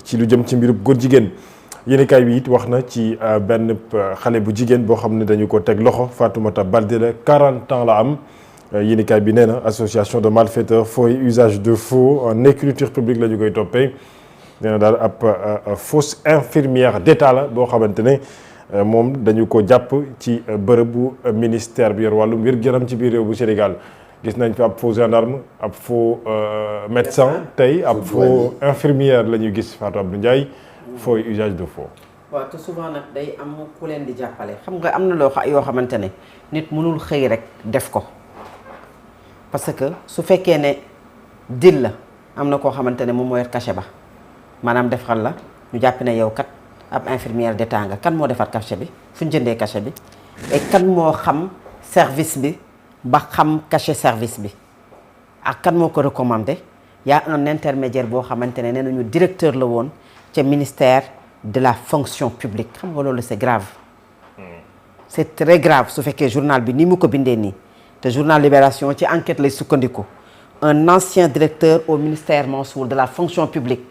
ci lu jëm ci mbirub góor jigéen yéenekaay bi it wax na ci benn xale bu jigéen boo xam ne dañu ko teg loxo Fatoumata Baldé la 40 ans la am yéenekaay bi nee na association de malfaiteurs faux et usage de faux en écriture publique la ñu koy toppee nee na daal ab fausse infirmière d'état la boo xamante ne moom dañu ko jàpp ci bërëbu ministère bi yor wàllum wér-gu-yaram ci biir réew bu Sénégal gis nañ fi ab faux gendarme ab faux médecin tey ab faux infirmière la ñuy gis Fatou Abdou Ndiaye faux usage de faux. waaw te souvent nag day am ku leen di jàppale xam nga am na yoo xamante ne nit mënul xëy rek def ko parce que su fekkee ne dil la am na koo xamante ne moom moo yor cachet ba maanaam defal la ñu jàpp ne yow kat ab infirmière d'état nga kan moo defar cachet bi fu ñu jëndee cachet bi et kan moo xam service bi ba xam cachet service bi ak kan moo ko recommandé y a un intermédiaire boo xamante ne nee nañu directeur la woon ca ministère de la fonction publique xam nga loolu c'est grave c'est très grave su fekkee journal bi ni mu ko bindee nii te journal Libération ci enquête lay sukkandiku un ancien directeur au ministère Mansour de la fonction publique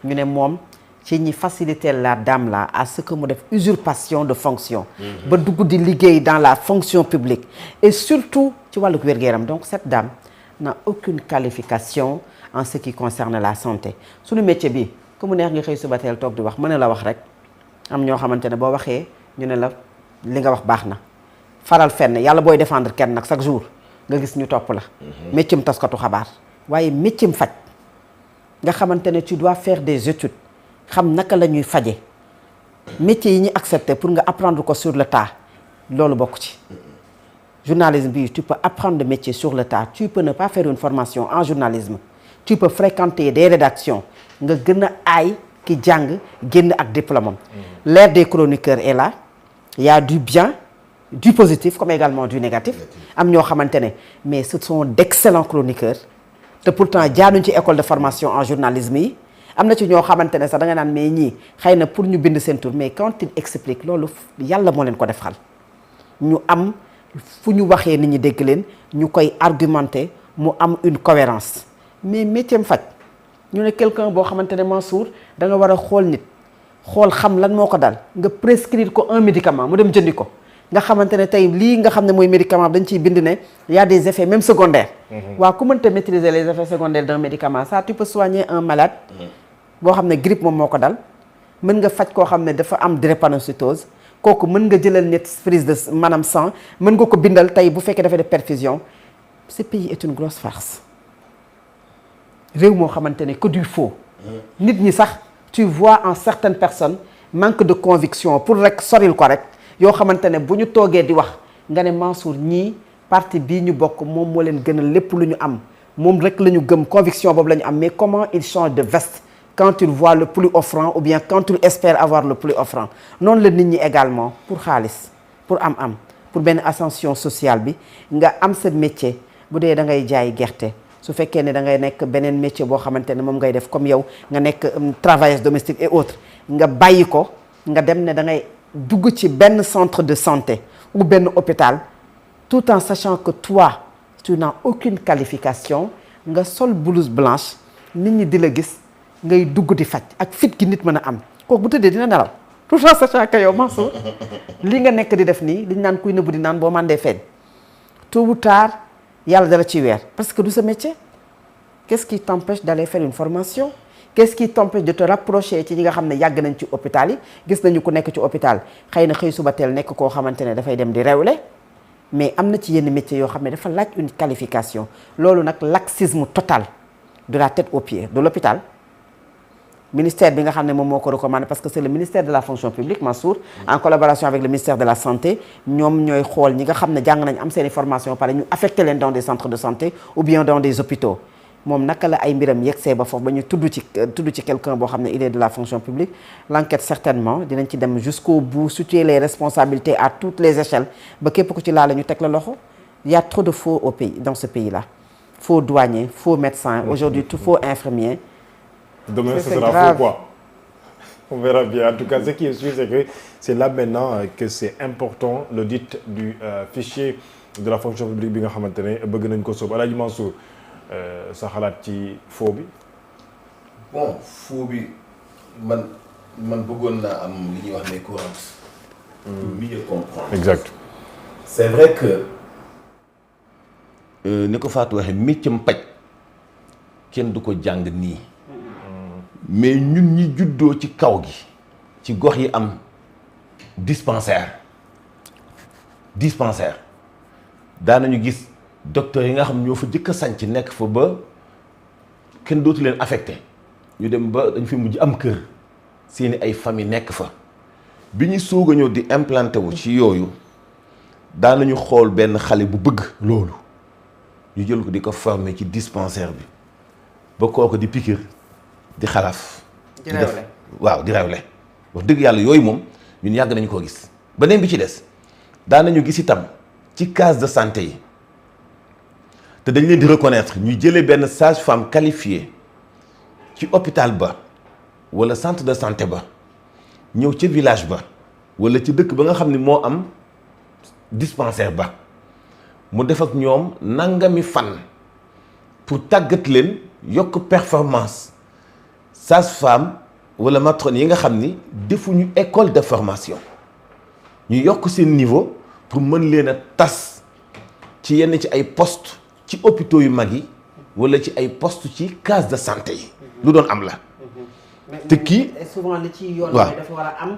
ñu ne moom ci ñi faciliter la dame là à ce que mu def usurpation de fonction ba dugg di liggéey dans la fonction publique et surtout ci wàllu wér-gu-yaram donc cette dame n'a aucune qualification en ce qui concerne la santé suñu métier bi ku mu neex nga xëy suba teel toog di wax mën na la wax rek am ñoo xamante ne boo waxee ñu ne la li nga wax baax na faral fenn yàlla booy défendre kenn nag chaque jour nga gis ñu topp la métier mu taskatu xabaar waaye métier mu faj nga xamante ne tu dois faire des études xam naka la ñuy faje métier yi ñu accepté pour nga apprendre ko sur le tas loolu bokk ci journalisme bi tu peux apprendre le métier sur le tas tu peux ne pas faire une formation en journalisme tu peux fréquenter des rédactions nga gën a aay ki jàng génn ak diplôme am l'ère des chroniqueurs est là il y a du bien du positif comme également du négatif am ñoo xamante ne mais ce sont d'excellents chroniqueurs te pourtant jaanuñ ci école de formation en journalisme yi am na ci ñoo xamante ne sax da nga naan mais ñii xëy na pour ñu bind seen tur mais quand il explique loolu yàlla moo leen ko defal ñu am fu ñu waxee nit ñi dégg leen ñu koy argumenter mu am une cohérence mais métier faj ñu ne quelqu'un boo xamante ne Mansour da nga war a xool nit xool xam lan moo ko dal nga prescrire ko un médicament mu dem jëndi ko nga xamante ne tey lii nga xam ne mooy médicament dañ ciy bind ne y a des effets même secondaires waaw ku mënta maîtriser les effets secondaires d'un médicament ça tu peux soigner un malade boo xam ne grippe moom moo ko dal mën nga faj koo xam ne dafa am drépanocytose kooku mën nga jëlal nit prise de maanaam sang mën nga ko bindal tey bu fekkee dafay def perfusion ce pays est une grosse farce réew moo xamante ne que du faux nit ñi sax tu vois en certaines personnes manque de conviction pour rek soril ko rek yoo xamante ne bu ñu toogee di wax nga ne Mansour ñii parti bii ñu bokk moom moo leen gënal lépp lu ñu am moom rek la ñu gëm conviction boobu la ñu am mais comment il change de veste quand il voit le plus offrant ou bien quand il espère avoir le plus offrant noonu la nit ñi également pour xaalis pour am pour benn ascension sociale bi nga am sa métier bu dee da ngay jaay gerte su fekkee ne da ngay nekk beneen métier boo xamante ne moom ngay def comme yow nga nekk travailleuse domestique et autres nga bàyyi ko nga dem ne da ngay dugg ci benn centre de santé ou benn hôpital tout en sachant que toi tu n'as aucune qualification nga sol blouse blanche nit ñi di la gis ngay dugg di faj ak fit gi nit mën a am kooku bu tëddee dina nelaw tout en sachant que yow Mansour li nga nekk di def nii liñ naan kuy nëbbu di naan boo mandee feeñ tôt ou tard yàlla dala ci weer parce que du sa métier qu'est-ce qui t'empêche d'aller faire une formation qu'est-ce qui t'empêche de te rapprocher ci ñi nga xam ne yàgg nañ ci hôpital yi gis nañu ku nekk ci hôpital xëy na xëy suba teel nekk koo xamante ne dafay dem di rewle mais am na ci yenn métiers yoo xam ne dafa laaj une qualification loolu nag laxisme total de la tête aux pieds de l'hôpital ministère bi nga xam ne moom moo ko recommandé parce que c'est le ministère de la fonction publique Mansour en collaboration avec le ministère de la santé ñoom ñooy xool ñi nga xam ne jàng nañ am seeni formation pare ñu affecté leen dans des centres de santé ou bien dans des hôpitaux moom naka la ay mbiram yegsee ba foofu ba ñu tudd ci quelqu'un boo xam ne il est de la fonction publique l'enquête certainement dinañ ci dem jusqu'au bout situer les responsabilités à toutes les échelles ba képp ku ci laala ñu teg la loxo il y a trop de faux au pays dans ce pays là faux douaniers faux médecins aujourd'hui tout faux infirmiers. Demain ce sera faux quoi. On verra bien. En tout cas ce qui est sûr c'est que c'est là maintenant que c'est important l'audit du fichier de la fonction publique bi nga xamante ne bëgg nañ ko sóob Alaaji Mansour sa xalaat ci faux bi. bon foo bi man bëggoon naa am li ñuy wax les courantes. pour mieux comprendre. exact. c'est vrai que ni ko Fatou waxee méccam paj kenn du ko jàng nii. mais ñun ñi juddoo ci kaw gi ci gox yi am dispensaire daanañu gis docteur yi nga xam ñoo fa jëkk a sanc nekk fa ba kenn dootu leen affecté ñu dem ba dañ fi mujj am kër seeni ay famille nekk fa bi ñu soog a ñëw di implanté wu ci yooyu daanañu xool benn xale bu bëgg loolu ñu jël ko di ko former ci dispensaire bi ba kooku di piqûre di xalaaf di rewle waaw di rewle wax dëgg yàlla yooyu moom ñun yàgg nañu koo gis beneen bi ci des daanañu gis itam ci case de santé yi te dañ leen di reconnaître ñu jëlee benn sage-femme qualifiée ci hôpital ba wala centre de santé ba ñëw ca village ba wala ci dëkk ba nga xam ne moo am dispensaire ba mu def ak ñoom nangami fan pour tàggat leen yokk performance sage-femme wala matrone yi nga xam ni defuñu école de formation ñu yokk seen niveau pour mën leen a tas ci yenn ci ay poste ci hôpitaux yu mag yi wala ci ay poste ci case de santé yi lu doon am la te kii souvent li ci yoon waaw dafa war a am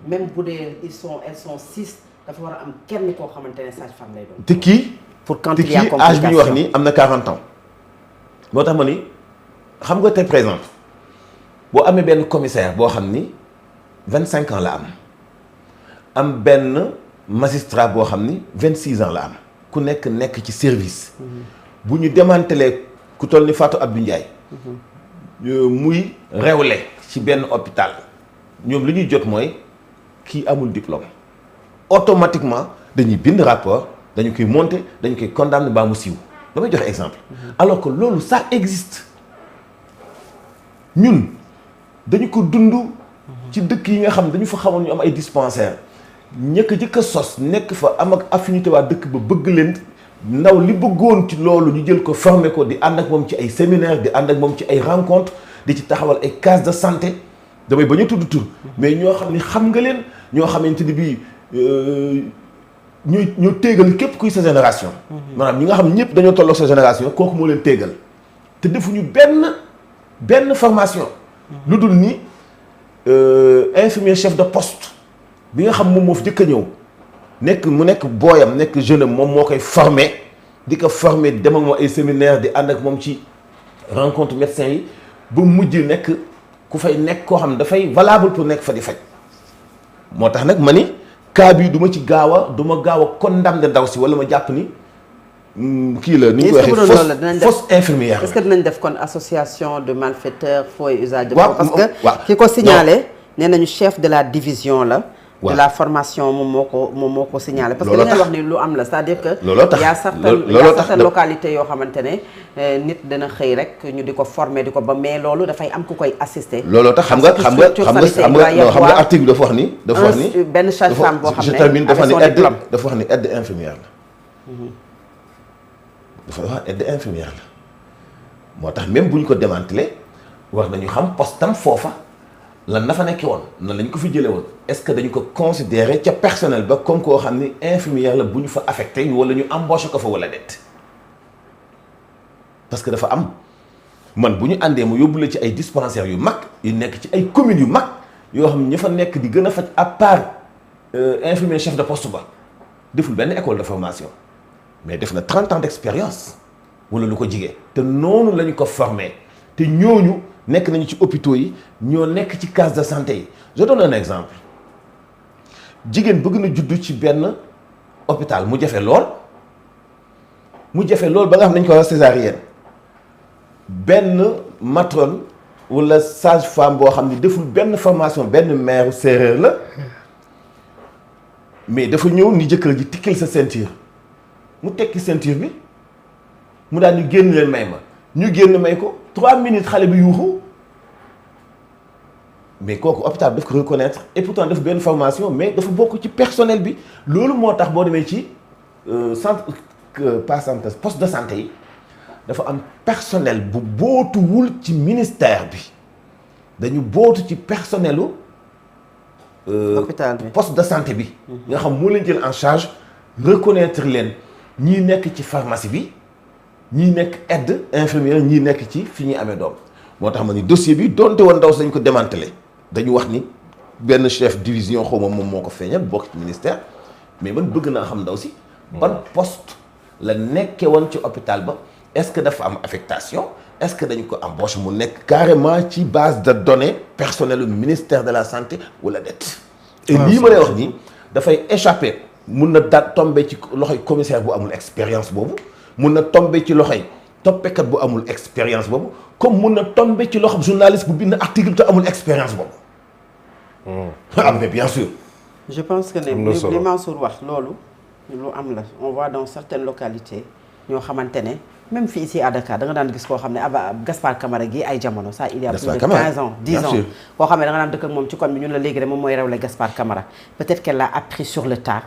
même bu dee elles sont 6 dafa war a am kenn koo xamante ne sage-femme lay doon. te kii pour quand il y a âge bi ñu wax nii am na 40 ans moo tax ma ni xam nga tey par exemple boo amee benn commissaire boo xam ni 25 ans la am benn magistrat boo xam ni 26 ans la am ku nekk ci service. bu ñu démantelé ku toll ni Fatou Abdou Ndiaye. muy rewle ci benn hôpital ñoom li ñuy jot mooy kii amul diplôme automatiquement dañuy bind rapport dañu koy monter dañu koy condamner baa mu siiw damay joxe exemple. alors que loolu ça existe ñun dañu ko dund. ci dëkk yi nga xam dañu fa xamoon ñu am ay dispensaires jëkk a sos nekk fa am ak affinité waa dëkk ba bëgg leen ndaw li bëggoon ci loolu ñu jël ko former ko di ànd ak moom ci ay séminaire di ànd ak moom ci ay rencontre di ci taxawal ay case de santé damay ba ñu tudd tur mais ñoo xam ni xam nga leen ñoo xamante ni bii ñoo téegal képp kuy sa génération. maanaam ñi nga xam ñëpp dañoo tolloo sa génération kooku moo leen téegal te defuñu benn formation. lu dul ni infirmier chef de poste bi nga xam moom moo fi jëkk a ñëw nekk booyam nekk jeune am moom moo koy formé di ko formé dem ak moom ay séminaire di ànd ak moom ci rencontre médecin yi ba mujj nekk ku fay nekk koo xam ne dafay valable pour nekk fa di faj moo tax nag ma ni cas bii du ma ci gaaw a condamné ndaw si wala ma jàpp ni kii la ni ñu koy waxee fausse infirmière. est-ce que dinañ def kon association de malfaiteurs faux et usage de faux parce que ki ko signalé nee nañu chef de la division la. de la formation moom moo ko signalé. parce que li ngay wax ni lu am la c'est-à-dire que. looloo tax y a certaines localités yoo xamante ne nit dana xëy rek ñu di ko former di ko ba mais loolu dafay am ku koy assister. looloo tax xam nga article bi dafa wax ni. benn sage-femme boo xam ne dafa wax ni aide infirmière la. dafa wax aide infirmière la moo tax même bu ñu ko démantelé war nañu xam postam foofa lan na fa nekki woon nan lañ ko fi jëlee woon est-ce que dañu ko considérer ca personnel ba comme koo xam ni infirmière la bu ñu fa affecté wala ñu embauché ko fa wala déet parce que dafa am man bu ñu àndee mu yóbbu la ci ay dispensaires yu mag yu nekk ci ay communes yu mag yoo xam ne ña fa nekk di gën a faj à part infirmier chef de poste ba deful benn école de formation mais def na 30 ans d'expérience wala lu ko jigee te noonu lañu ko formé te ñooñu nekk nañu ci hôpitaux yi ñoo nekk ci case de santé yi je donne un exemple jigéen bëgg na juddu ci benn hôpital mu jafe lool ba nga xam ne dañu ko wax césarienne benn matrone wala sage-femme boo xam ne deful benn formation benn mère séeréer la mais dafa ñëw ni jëkkër ji tikkil sa ceinture mu tekki ceinture bi mu daal ñu génn leen may ma ñu génn may ko 3 minutes xale bi yuuxu mais kooku hôpital daf ko reconnaître et pourtant daf benn formation mais dafa bokk ci personnel bi loolu moo tax boo demee ci centre pas santé poste de santé yi dafa am personnel bu bootuwul ci ministère bi dañu bootu ci personnelu hôpital bi poste de santé bi nga xam moo leen jël en charge reconnaître leen ñii nekk ci pharmacie bi ñii nekk aide infirmière ñii nekk ci fi ñuy amee doom moo tax ma ni dossier bi donte woon ndaw si dañ ko démantelé dañu wax ni benn chef division xaw ma moom moo ko feeñal bokk ci ministère mais man bëgg naa xam ndaw si ban poste la nekkee woon ci hôpital ba est-ce que dafa am affectation est-ce que dañu ko embauché mu nekk carrément ci base de données personnelles du ministère de la santé wala det et lii ma lay wax nii dafay échapper mun na daal tombé ci loxoy commissaire bu amul expérience boobu mun na tombé ci loxoy toppekat bu amul expérience boobu comme mun na tombé ci loxo journaliste bu bind article te amul expérience boobu mais bien sûr je pense que ne li Mansour wax loolu lu am la on voit dans certaines localités ñoo xamante ne même fii ici à Dakar da nga daan gis koo xam ne Gaspard Camara gi ay jamono ça il y a plus de 15 ans 10 ans koo xam ne da nga daan dëkk ak moom ci koñ bi ñun la léegi de moom mooy rewle Gaspard Camara peut-être qu'elle l'a appris sur le tard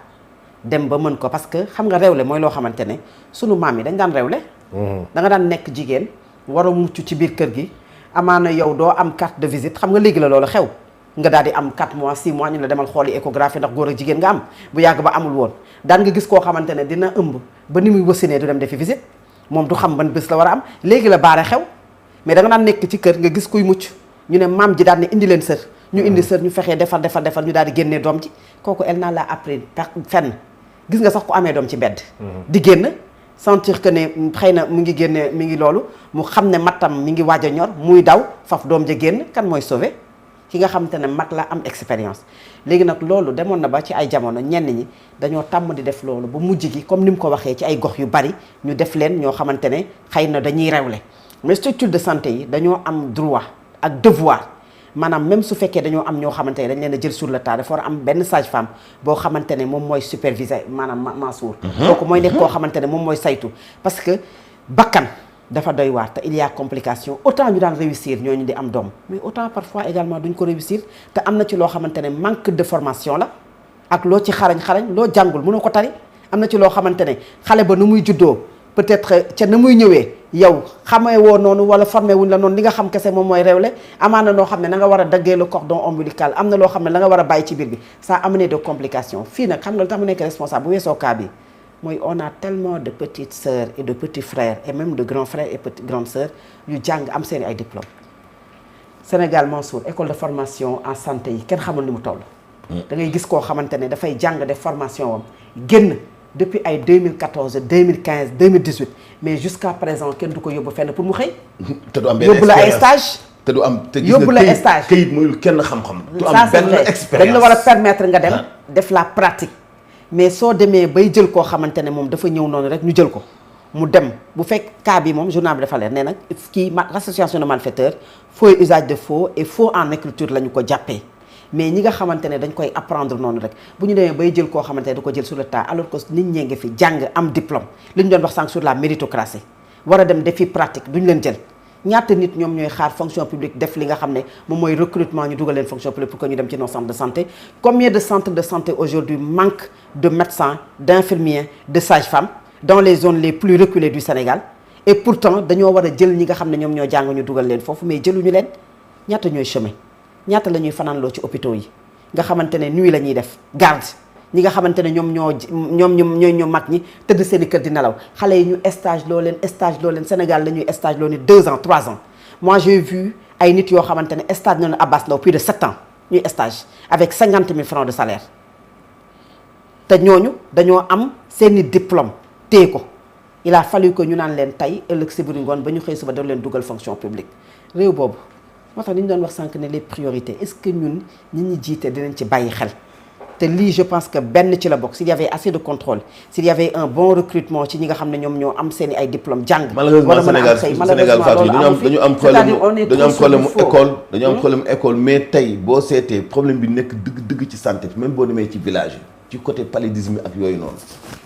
dem ba mën ko parce que xam nga rewle mooy loo xamante ne sunu maam yi dañ daan rewle da nga daan nekk jigéen war a mucc ci biir kër gi amaana yow doo am carte de visite xam nga léegi la loolu xew nga daal di am 4 mois 6 mois ñu la demal xooli échographie ndax góor ak jigéen nga am bu yàgg ba amul woon daan nga gis koo xamante ne dina ëmb ba ni muy wasinee du dem defi visite moom du xam ban bés la war a am léegi la baare xew mais da nga daan nekk ci kër nga gis kuy mucc ñu ne maam ji daal ne indi leen sër ñu indi sër ñu fexee defar ñu daal di génnee doom ji kooku elle n'a la appris fenn gis nga sax ku amee doom ci mbedd di génn sentir que ne xëy na mu ngi génne mi ngi loolu mu xam ne mattam mi ngi waaj a ñor muy daw faf doom ja génn kan mooy sauvé ki nga xamante ne mag la am expérience léegi nag loolu demoon na ba ci ay jamono ñenn ñi dañoo tàmm di def loolu ba mujj gi comme ni mu ko waxee ci ay gox yu bari ñu def leen ñoo xamante ne xëy na dañuy rewle mais structure de santé yi dañoo am droit ak devoir maanaam même su fekkee dañoo am ñoo xamante ne dañ leen a jël sur le tas dafa war a am benn sage-femme boo xamante ne moom mooy superviser maanaam Mansour kooku mooy nekk koo xamante ne moom mooy saytu parce que bakkan dafa doy waar te il y a complication autant ñu daan réussir ñooñu di am doom mais autant parfois également duñ ko réussir te am na ci loo xamante ne manque de formation la ak loo ci xarañ loo jàngul mënoo ko tari am na ci loo xamante ne xale ba nu muy juddoo peut-être ca na muy ñëwee yow xamee woo noonu wala formé wuñ la noonu li nga xam kese moom mooy rewle amaana noo xam ne na nga war a daggee le cordon ombilical am na loo xam ne la nga war a bàyyi ci biir bi ça a amené de complications fii nag xam nga lu tax mu nekk responsable bu weesoo cas bi mooy on a tellement de petites sœurs et de petits frères et même de grands frères et petites grandes sœurs yu jàng am seen ay diplômes Sénégal Mansour école de formation en santé yi kenn xamul ni mu toll. da ngay gis koo xamante ne dafay jàng def formation wam génn depuis ay 2014 2015 2018 mais jusqu'à présent kenn du ko yóbbu fenn pour mu xëy. te du am benn yóbbu la ay stage te du am te gis yóbbu la nga stage këyit mooy kenn xam-xam. du am ça c'est benn vrai expérience dañ la war a permettre nga dem def la pratique. mais soo demee bay jël koo xamante ne moom dafa ñëw noonu rek ñu jël ko mu dem bu fekk cas bi moom journal bi dafa leer nee nag kii association de malfaiteurs faux et usage de faux et faux en écriture la ñu ko jàppee mais ñi nga xamante ne dañ koy apprendre noonu rek bu ñu demee bay jël koo xamante ne da ko jël sur le tas alors que nit ñee ngi fi jàng am diplôme li ñu doon wax sànq sur la méritocratie war a dem defi pratique duñ leen jël ñaata nit ñoom ñooy xaar fonction publique def li nga xam ne moom mooy recrutement ñu dugal leen fonction publique pour que ñu dem ci nos centres de santé combien de centres de santé aujourd'hui manquent de médecins d'infirmiers de sages-femmes dans les zones les plus reculées du Sénégal et pourtant dañoo war a jël ñi nga xam ne ñoom ñoo jàng ñu dugal leen foofu mais jëluñu leen ñaata ñooy chemin ñaata la ñuy fanaanloo ci hôpitaux yi nga xamante ne nuit la ñuy def garde ñi nga xamante ne ñoo mag ñi tëdd seen i kër di nelaw xale yi ñu stage loo leen Sénégal la ñuy stage loo ni 2 ans 3 ans moi j'ai vu ay nit yoo xamante ne stage nañu Abbas Ndao plus de 7 ans ñuy stage avec 50 000 francs de salaire te ñooñu dañoo am seen i diplôme téye ko il a fallu que ñu naan leen tey ëllëg si biir ngoon ba ñu xëy suba daf leen dugal fonction publique réew boobu moo tax ni ñu doon wax sànq ne les priorités est-ce que ñun ñi jiite dinañ ci bàyyi xel te lii je pense que benn ci la bokk s'il y avait assez de contrôle s'il y avait un bon recrutement ci ñi nga xam ne ñoom ñoo am seen i ay diplôme jàng. malheureusement Sénégal Fatou dañu am problème école mais tey boo seetee problème bi nekk dëgg ci santé même boo demee ci village yi ci côté paludisme ak yooyu noonu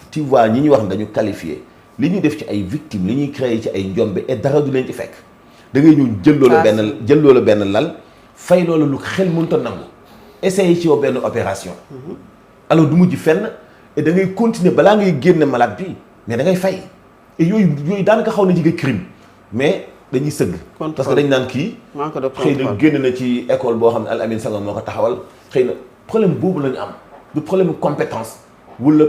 tu vois ñi ñu wax dañu qualifié li ñuy def ci ay victimes li ñuy créé ci ay njombe et dara du leen ci fekk da ngay ñëw jël loolu benn lal fay loolu lu xel mënut a nangu essayer ci yow benn opération alors du mujj fenn et da ngay continuer balaa ngay génne malade bi mais da ngay fay et yooyu daanaka xaw na jige crime mais dañuy sëgg. parce que dañ naan kii. xëy na génn na ci école boo xam ne Al Amine Senghor moo ko taxawal xëy na problème boobu la ñu am du problème compétence wala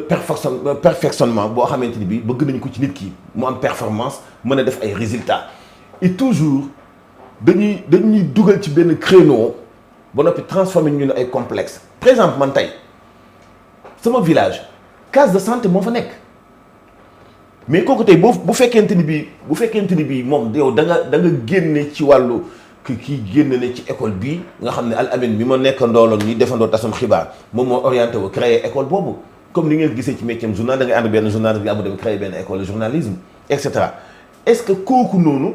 perfectionnement boo xamante ni bii bëgg nañu ko ci nit ki mu am performance mën a def ay résultats et toujours dañuy dugal ci benn créneau ba noppi transformé ñu ne ay complexe. par exemple man tey sama village case de santé moo fa nekk. mais kooku tey bu fekkente ni bii moom yow da nga génne ci wàllu kii génne ne ci école bii nga xam ne Al Amine bi ma nekk ndooloon ñuy defandoo tasam xibaar moom moo orienté wu créer école boobu comme ni ngeen gisee ci métier journal da ngay ànd benn journaliste bi amu dem créer benn école de journalisme et cetera est-ce que kooku noonu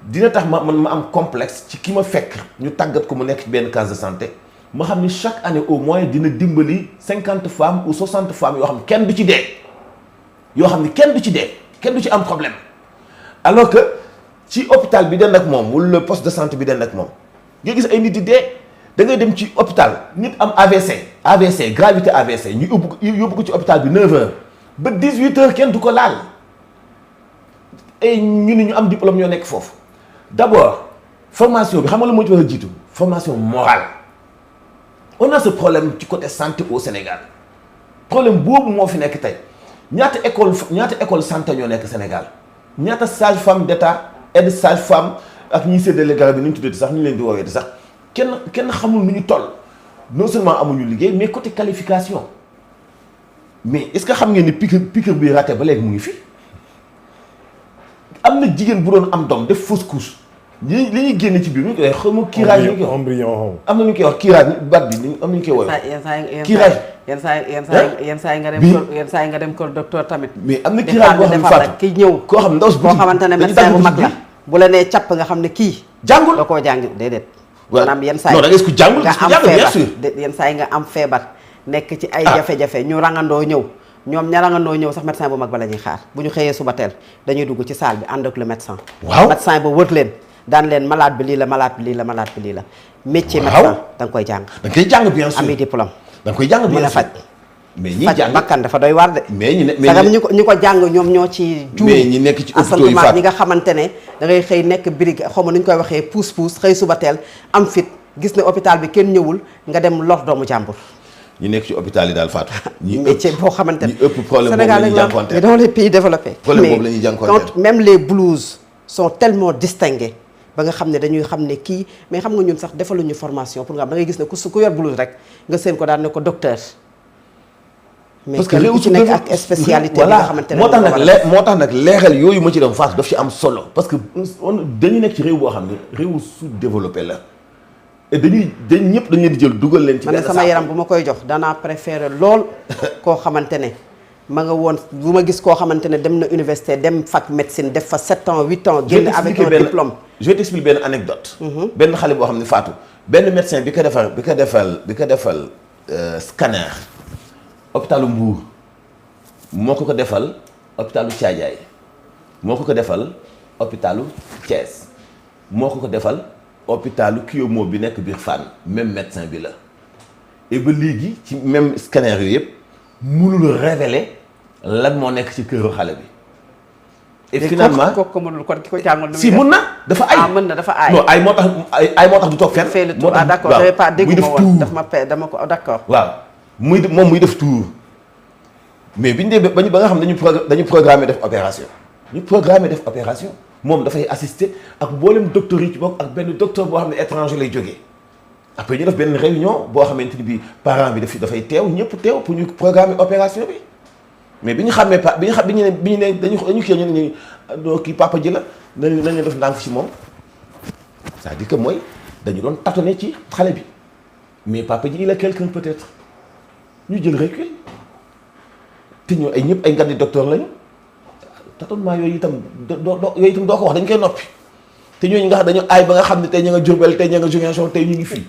dina tax ma am complexe ci ki ma fekk ñu tàggat ko mu nekk ci benn case de santé ma xam ni chaque année au moins dina dimbali 50 femmes ou 60 femmes yoo xam ne kenn du ci dee kenn du ci am problème alors que ci hôpital bi den ak moom wala poste de santé bi den ak moom nga gis ay nit di dee da ngay dem ci hôpital nit am AVC gravité AVC ñu yóbbu ko ci hôpital bi 9h ba 18h kenn du ko laal et ñu am diplôme ñoo nekk foofu d'abord formation bi xam nga la moo ci war a jiitu formation morale on a ce problème ci côté santé au Sénégal problème boobu moo fi nekk tey. ñaata école santé ñoo nekk Sénégal ñaata sage-femme d'état aide sage-femme ak ñiy séddale garab bi ni ñu tuddee sax ñu leen di woowee sax kenn xamul nu ñu toll non seulement amuñu liggéey mais côté qualification mais est-ce que xam ngeen ni piqûre bi raté ba léegi mu ngi fi am na jigéen bu doon am doom def fausse couche li ñuy génne ci biir ñu koy xaw ma kiiraaj ñu koy wax embryon am na ñu koy wax kiiraaj baat bi am na ñu koy woowee kiiraaj yenn saa yi nga dem kër docteur tamit. mais am na kiiraaj boo xam ne Fatou ki ñëw koo xam ndaw si boo xamante ne médecin bu mag la bu la nee capp nga xam ne kii jàngul da koo jàng déedéet maanaam yenn saa yi non da ngay ko jàngul nga am bien sûr feebar yenn saa yi nga am feebar nekk ci ay jafe-jafe ñu rangandoo ñëw ñoom ña rangandoo ñëw sax médecin bu mag ba la ñuy xaar bu ñu xëyee suba teel dañuy dugg ci salle bi ànd ak le médecin médecin ba wër leen daan leen malade bi lii la malade bi lii la malade bi lii la métier médecin da nga koy jàng da nga koy jàng bien sûr ami diplôme da nga koy jàng bien mën a sûr faj mais ñi faj jàng bakkan dafa doy waar de mais ñu ko jàng ñoom ñoo ci juum mais ñi nekk ci hôpitaux yi asantement ñi nga xamante ne da ngay xëy nekk birig xaw ma nu ñu koy waxee pousse xëy suba teel am fit gis ne hôpital bi kenn ñëwul nga dem lor doomu jàmbur ñi nekk ci hôpital yi daal Fatou ñi métier boo xamante ne ñi ëpp problème boobu la ñuy jànkuwanteel dans les pays développés problème boobu la ñuy jànkuwanteel quand même les blouses sont tellement distinguées ba nga xam ne dañuy xam ne kii mais xam nga ñun sax defaluñu formation pour nga xam da ngay gis ne ku yor blouse rek nga seen ko daan ne ko docteur mais parce que réew ci nekk ak spécialité bi nga xamante ne moo tax nag leeral yooyu ma ci dem Fatou daf ci am solo parce que dañu nekk ci réew boo xam ne réew sous-développé la et dañ ñëpp dañu leen di jël dugal leen ci man sama yaram bu ma koy jox danaa préféré lool koo xamante ne ma nga woon bu ma gis koo xamante ne dem na université dem fac médecine def fa 7 ans 8 ans génn avec un diplôme je vais t'expliquer benn anecdote benn xale boo xam ne Fatou benn médecin bi ko defal scanner hôpitalu Mbour moo ko defal hôpitalu Thiadiaye moo ko defal hôpitalu Thiès moo ko defal hôpitalu Kiomo bi nekk biir Fann même médecin bi la et ba léegi ci même scanner yooyu yëpp mënul révéler lan moo nekk ci këru xale bi et finalement kooku mënul kon ki ko jàngal si mën na dafa ay mën na dafa aay non ay moo tax du toog fenn moo tax d'accord j'avais pas déggu ma woon dama ko d'accord waaw muy def tour mais bi ñu dee ba nga xam dañu programmer def opération moom dafay assister ak mboolem docteur yi ci bokk ak benn docteur boo xam ne étranger lay jógee après ñu def benn réunion boo xamante ni bii parent bi dafay teew ñëpp teew pour ñu programmer opération bi mais bi ñu xamee bi ñu ne dañu kii ñu ne ñu kii papa ji la nañu def ndànk ci moom c'est-à-dire que mooy dañu doon tâtonner ci xale bi mais papa ji il a quelqu'un peut-être ñu jël recul te ñu ay ñëpp ay ngandi docteur lañu tâtonnement yooyu itam doo ko wax dañ koy noppi te ñooñu nga xam dañu aay ba nga xam ne tey ña nga Diourbel tey ña nga Ziguinchor tey ñu ngi fii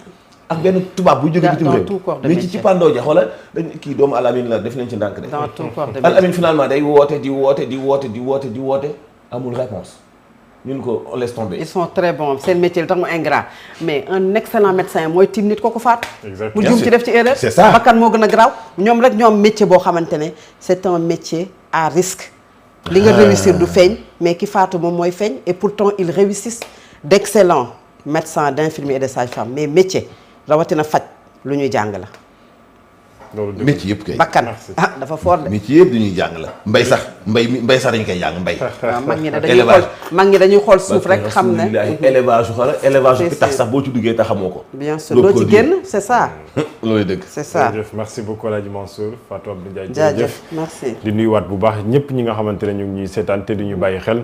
ak benn tubaab bu jóge bitim réew mais ci pandoo ja xoolal dañ kii doomu Al Amine la def nañ ci ndànk de Al Amine finalement day woote di woote amul réponse ñun ko on laisse tomber. ils sont très bons seen métier li tax mu ingrat mais un excellent médecin mooy tiim nit kooku faatu. mu juum ci def ci erreur. c'est ça bakkan moo gën a garaaw ñoom rek ñoom métier boo xamante ne c'est un métier à risque. li nga réussir du feeñ mais ki faatu moom mooy feeñ et pourtant ils réussissent d'excellents médecins d'infirmiers et de sages-femmes mais métier rawatina faj lu ñuy jàng la. loolu métier yëpp kay. bakkan dafa fort de. métier yëpp dañuy jàng la. mbay sax dañu koy jàng mbay. waaw mag ñi dañuy xool suuf rek xam ne. élevage élevage bi tax sax boo ci duggee te xamoo ko. bien sûr doo ci génn c'est ça. loolu dëgg. c'est ça jërëjëf merci beaucoup El Hadj Mansour Fatou Abdou Ndiaye. jaajëf merci. di nuyuwaat bu baax ñëpp ñi nga xamante ne ñu ngi ñuy seetaan te di ñu bàyyi xel.